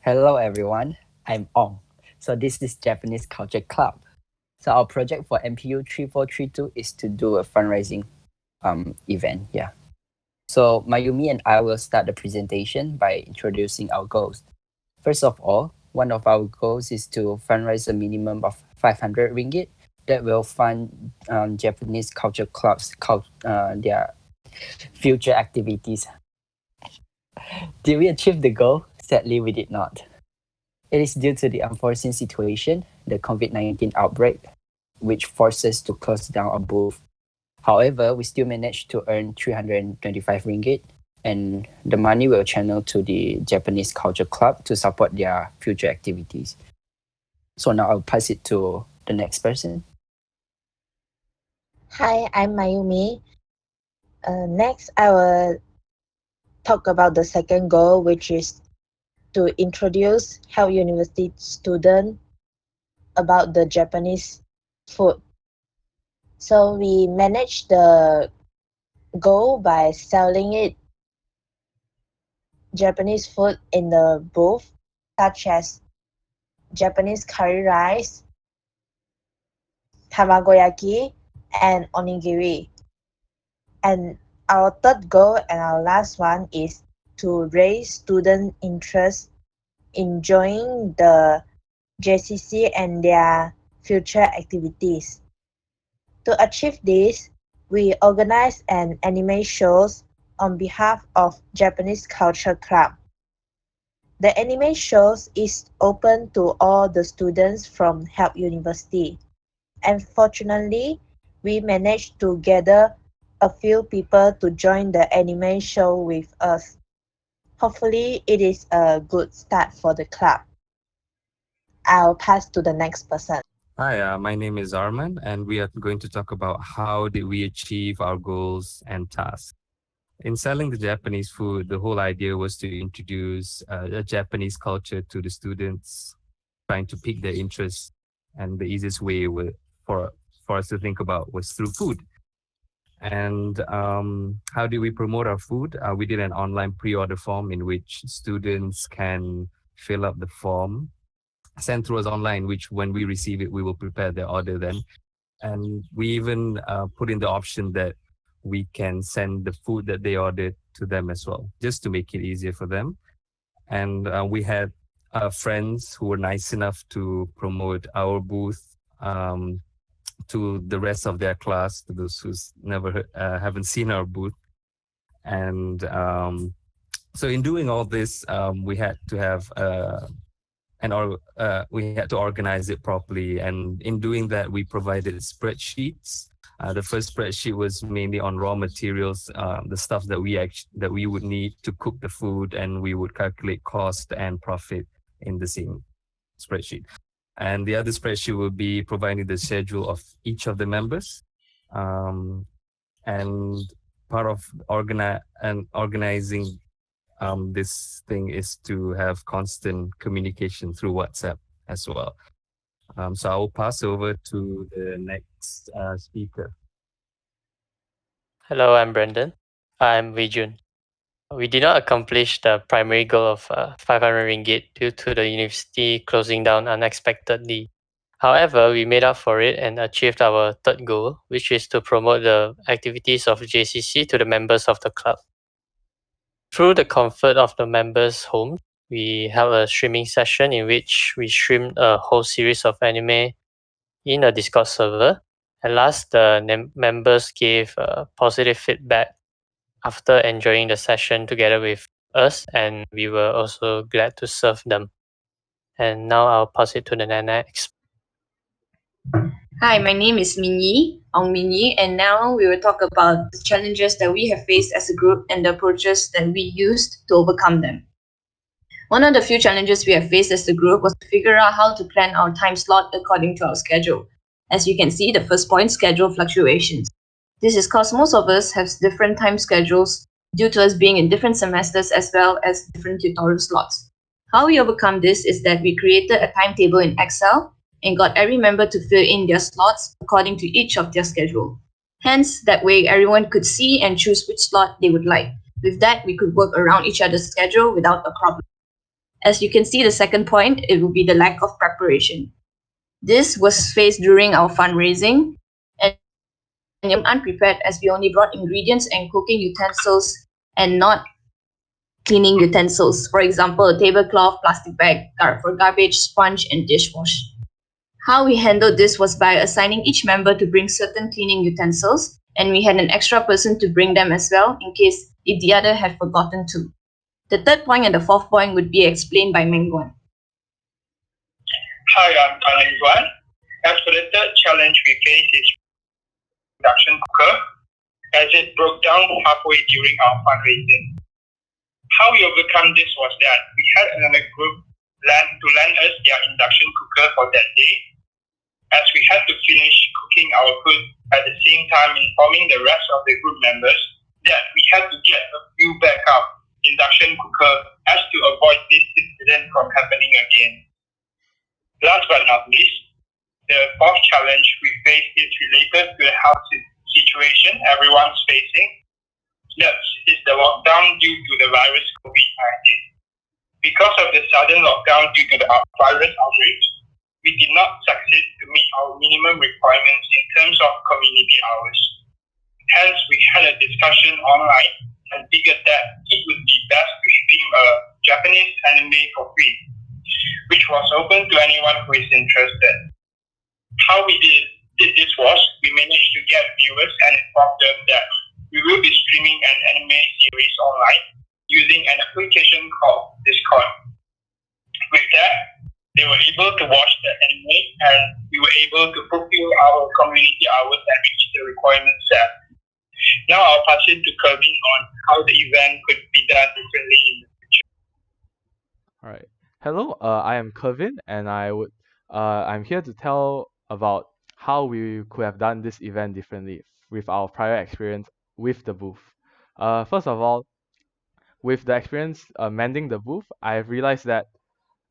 Hello everyone, I'm Ong. So this is Japanese Culture Club. So our project for MPU 3432 is to do a fundraising event. Yeah. So Mayumi and I will start the presentation by introducing our goals. First of all, one of our goals is to fundraise a minimum of 500 ringgit that will fund Japanese culture clubs their future activities. Did we achieve the goal? Sadly, we did not. It is due to the unforeseen situation, the COVID-19 outbreak, which forced us to close down our booth. However, we still managed to earn 325 ringgit, and the money will channel to the Japanese Culture Club to support their future activities. So now I'll pass it to the next person. Hi, I'm Mayumi. Next, I will talk about the second goal, which is to introduce help university students about the Japanese food. So we managed the goal by selling it Japanese food in the booth, such as Japanese curry rice, tamagoyaki, and onigiri. And our third goal and our last one is to raise student interest in joining the JCC and their future activities. To achieve this, we organize an anime shows on behalf of Japanese Culture Club. The anime shows is open to all the students from Help University. And fortunately, we managed to gather a few people to join the anime show with us. Hopefully, it is a good start for the club. I'll pass to the next person. Hi, my name is Arman, and we are going to talk about how did we achieve our goals and tasks. In selling the Japanese food, the whole idea was to introduce a Japanese culture to the students, trying to pique their interest. And the easiest way for us to think about was through food. And how do we promote our food? We did an online pre-order form in which students can fill up the form, send through us online, which when we receive it, we will prepare their order then. And we even put in the option that we can send the food that they ordered to them as well, just to make it easier for them. And we had friends who were nice enough to promote our booth to the rest of their class, to those who haven't seen our booth. And so in doing all this, we had to have we had to organize it properly. And in doing that, we provided spreadsheets. The first spreadsheet was mainly on raw materials, the stuff that we would need to cook the food, and we would calculate cost and profit in the same spreadsheet. And the other spreadsheet will be providing the schedule of each of the members. And part of organizing this thing is to have constant communication through WhatsApp as well. So I will pass over to the next speaker. Hello, I'm Brendan. I'm Wei Jun. We did not accomplish the primary goal of 500 ringgit due to the university closing down unexpectedly. However, we made up for it and achieved our third goal, which is to promote the activities of JCC to the members of the club. Through the comfort of the members' home, we held a streaming session in which we streamed a whole series of anime in a Discord server. At last, the members gave positive feedback after enjoying the session together with us, and we were also glad to serve them. And now I'll pass it to the next. Hi, my name is Minyi, Ong Minyi, and now we will talk about the challenges that we have faced as a group and the approaches that we used to overcome them. One of the few challenges we have faced as a group was to figure out how to plan our time slot according to our schedule. As you can see, the first point, schedule fluctuations. This is because most of us have different time schedules due to us being in different semesters as well as different tutorial slots. How we overcome this is that we created a timetable in Excel and got every member to fill in their slots according to each of their schedule. Hence, that way everyone could see and choose which slot they would like. With that, we could work around each other's schedule without a problem. As you can see, the second point, it will be the lack of preparation. This was faced during our fundraising, and unprepared as we only brought ingredients and cooking utensils and not cleaning utensils. For example, a tablecloth, plastic bag for garbage, sponge, and dishwash. How we handled this was by assigning each member to bring certain cleaning utensils, and we had an extra person to bring them as well in case if the other had forgotten to. The third point and the fourth point would be explained by Mengguan. Hi, I'm Mengguan. As for the third challenge we face is induction cooker, as it broke down halfway during our fundraising. How we overcome this was that we had another group lend us their induction cooker for that day, as we had to finish cooking our food at the same time informing the rest of the group members that we had to get a few backup induction cooker as to avoid this incident from happening again. Last but not least, the fourth challenge we faced is related to the health situation everyone's facing. That is the lockdown due to the virus COVID-19. Because of the sudden lockdown due to the virus outbreak, we did not succeed to meet our minimum requirements in terms of community hours. Hence, we had a discussion online and figured that it would be best to stream a Japanese anime for free, which was open to anyone who is interested. How we did this was, we managed to get viewers and inform them that we will be streaming an anime series online using an application called Discord. With that, they were able to watch the anime and we were able to fulfill our community hours and reach the requirements set. Now I'll pass it to Kevin on how the event could be done differently in the future. All right. Hello, I am Kevin, and I'm here to tell about how we could have done this event differently with our prior experience with the booth. First of all, with the experience mending the booth, I've realized that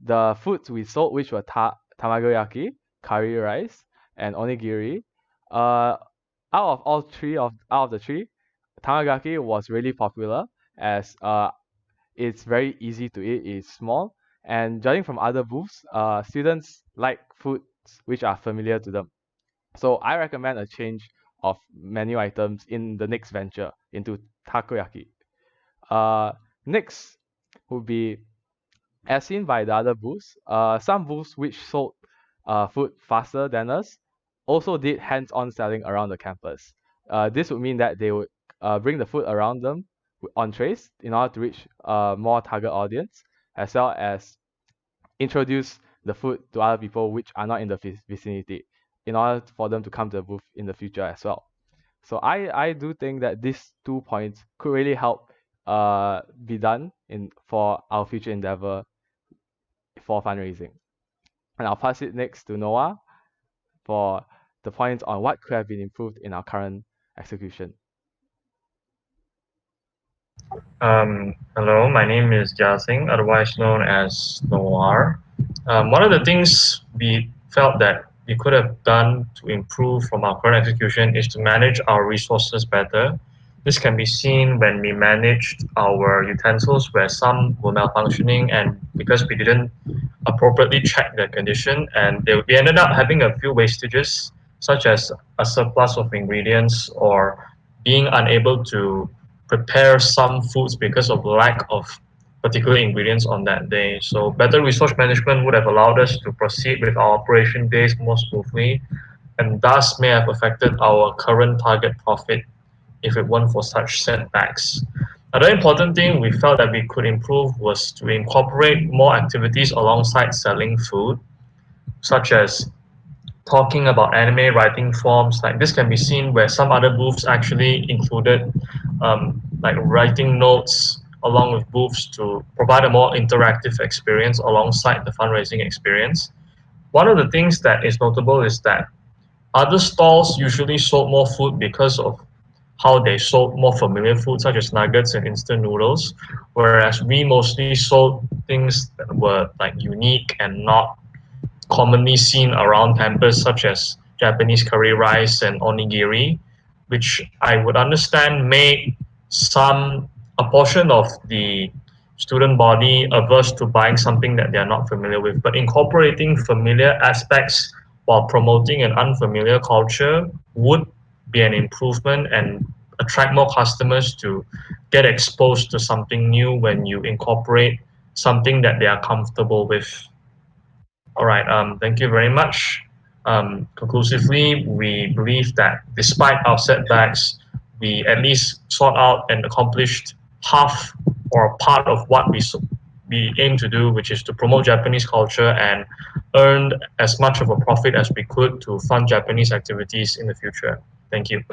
the foods we sold, which were tamagoyaki, curry rice, and onigiri, out of the three, tamagoyaki was really popular as it's very easy to eat, it's small, and judging from other booths, students like foods which are familiar to them. So I recommend a change of menu items in the next venture into takoyaki. Next would be, as seen by the other booths, some booths which sold food faster than us also did hands-on selling around the campus. This would mean that they would bring the food around them on trays in order to reach more target audience, as well as introduce the food to other people which are not in the vicinity in order for them to come to the booth in the future as well. So I do think that these 2 points could really help be done for our future endeavor for fundraising. And I'll pass it next to Noah for the points on what could have been improved in our current execution. Hello, my name is Jiasing, otherwise known as Noir. One of the things we felt that we could have done to improve from our current execution is to manage our resources better. This can be seen when we managed our utensils where some were malfunctioning, and because we didn't appropriately check their condition, and we ended up having a few wastages, such as a surplus of ingredients or being unable to prepare some foods because of lack of particular ingredients on that day. So better resource management would have allowed us to proceed with our operation days more smoothly, and thus may have affected our current target profit if it weren't for such setbacks. Another important thing we felt that we could improve was to incorporate more activities alongside selling food, such as talking about anime writing forms. Like this can be seen where some other booths actually included like writing notes along with booths to provide a more interactive experience alongside the fundraising experience. One of the things that is notable is that other stalls usually sold more food because of how they sold more familiar food such as nuggets and instant noodles, whereas we mostly sold things that were like unique and not commonly seen around campus, such as Japanese curry rice and onigiri, which I would understand made a portion of the student body averse to buying something that they are not familiar with. But incorporating familiar aspects while promoting an unfamiliar culture would be an improvement and attract more customers to get exposed to something new when you incorporate something that they are comfortable with. All right, thank you very much. Conclusively, we believe that despite our setbacks, we at least sought out and accomplished half or part of what we aim to do, which is to promote Japanese culture and earned as much of a profit as we could to fund Japanese activities in the future. Thank you.